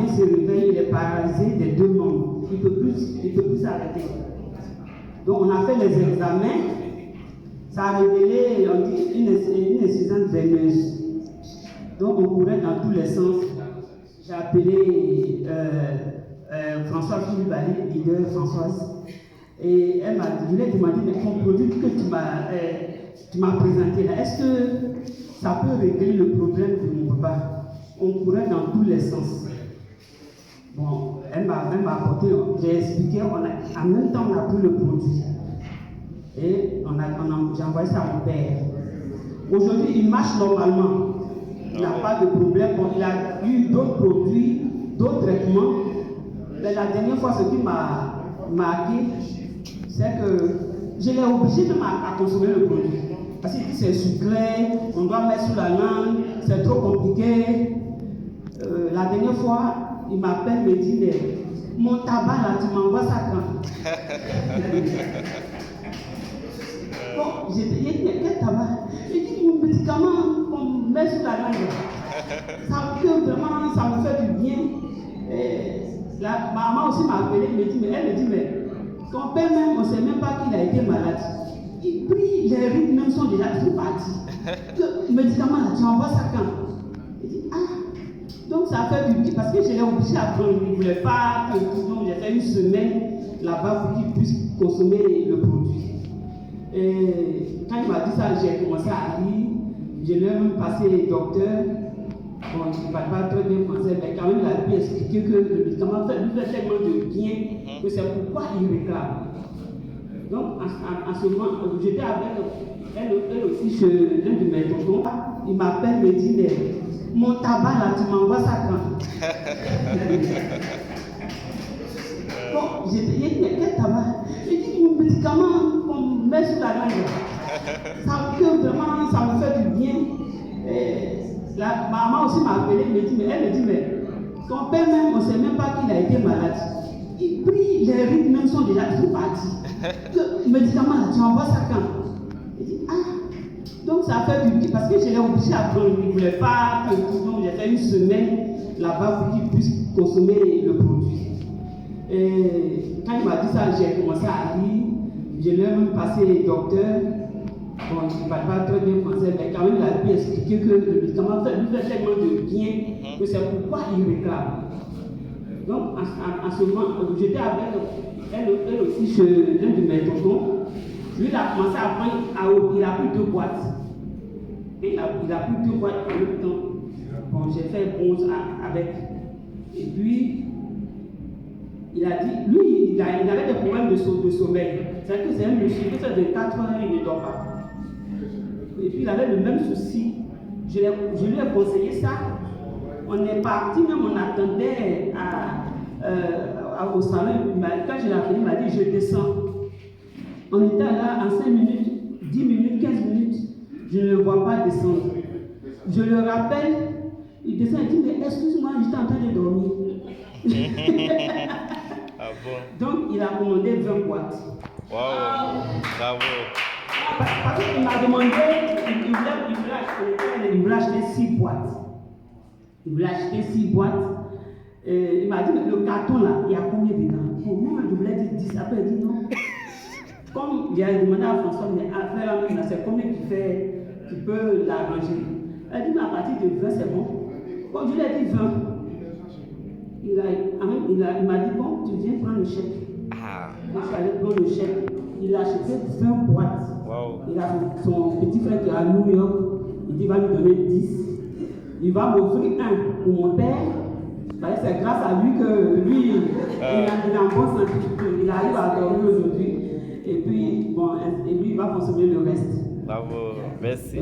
il se réveille, il est paralysé des deux membres. Il ne peut plus s'arrêter. Donc on a fait les examens. Ça a révélé, on dit, une insuffisance veineuse. Donc on courait dans tous les sens. J'ai appelé Françoise Koulibaly, leader Françoise. Et je lui ai demandé, mais ton produit que tu m'as présenté là, est-ce que ça peut régler le problème de mon papa? On courait dans tous les sens. Bon, elle m'a apporté, j'ai expliqué, en même temps on a pris le produit. Et j'ai envoyé ça à mon père. Aujourd'hui, il marche normalement. Il n'a pas de problème. Bon, il a eu d'autres produits, d'autres traitements. Mais la dernière fois, ce qui m'a marqué, c'est que je l'ai obligé de consommer le produit. Parce qu'il dit c'est sucré, on doit mettre sous la langue, c'est trop compliqué. La dernière fois, il m'appelle, me dit, mais mon tabac là, tu m'envoies ça quand? Bon, j'ai dit, quel tabac? Il dit, mon médicament qu'on met sous la langue. Vraiment, ça me fait du bien. Ma maman aussi m'a appelé, elle me dit, mais ton père même, on ne sait même pas qu'il a été malade. Il prie, les rythmes même sont déjà partis. Le médicament là, tu envoies ça quand? Il dit, donc ça fait du bien, parce que je l'ai obligé à prendre, il ne voulait pas que donc j'ai fait une semaine là-bas pour qu'il puisse consommer le produit. Et quand il m'a dit ça, j'ai commencé à rire, je lui ai même passé les docteurs. Bon, il ne parle pas très bien français, mais quand même il a pu expliquer que le médicament lui fait tellement de bien que c'est pourquoi il réclame. Donc en ce moment, j'étais avec elle aussi chez l'un de mes tontons. Il m'appelle, me dit, mais mon tabac là, tu m'envoies ça quand? Bon, j'ai dit, mais quel tabac? Il dit, mon médicament qu'on met sous la langue. Vraiment, ça me fait du bien. Ma maman aussi m'a appelé, elle me dit, mais ton père même, on ne sait même pas qu'il a été malade. Il prie, les rythmes même sont déjà partis. Le médicament là, tu envoies ça quand? Il dit, donc ça fait du bien, parce que je l'ai obligé à prendre, il ne voulait pas que donc j'ai fait une semaine là-bas pour qu'il puisse consommer le produit. Et quand il m'a dit ça, j'ai commencé à rire, je lui ai même passé les docteurs. Bon, il ne parle pas très bien français, mais quand même il a pu expliquer que le médicament lui fait tellement de bien que c'est pourquoi il réclame. Donc en ce moment, j'étais avec elle aussi chez l'un de mes tontons. Lui, il a commencé à prendre, il a pris 2 boîtes. Et il a pris 2 boîtes en même temps. Bon, j'ai fait bronze avec. Et puis, il a dit, lui, il avait des problèmes de sommeil. C'est-à-dire que c'est un monsieur qui fait de 4 heures, il ne dort pas. Et puis il avait le même souci. Je lui ai conseillé ça. On est parti, même on attendait au salon. Quand je l'ai appelé, il m'a dit, je descends. On était là en 5 minutes, 10 minutes, 15 minutes. Je ne le vois pas descendre. Je le rappelle, il descend et dit, mais excuse-moi, j'étais en train de dormir. Donc il a commandé 20 boîtes. Wow, bravo. Parce qu'il m'a demandé, il voulait acheter 6 boîtes. Il voulait acheter 6 boîtes. Il m'a dit, le carton là, il y a combien dedans? Pour moi, je voulais dire 10. Après, il dit non. Comme j'ai demandé à François, mais affaire là, c'est combien tu peux l'arranger? Elle dit, mais à partir de 20, c'est bon. Bon, je lui ai dit 20. Il m'a dit, bon, tu viens prendre le chèque. Moi, je suis allé prendre le chèque. Il a acheté 20 boîtes. Wow. Il a son petit frère qui est à New York. Il dit, il va lui donner 10. Il va m'offrir un pour mon père. C'est grâce à lui que lui, il est en bonne santé. Il arrive à dormir aujourd'hui. Et puis, bon, et lui, il va consommer le reste. Bravo, merci.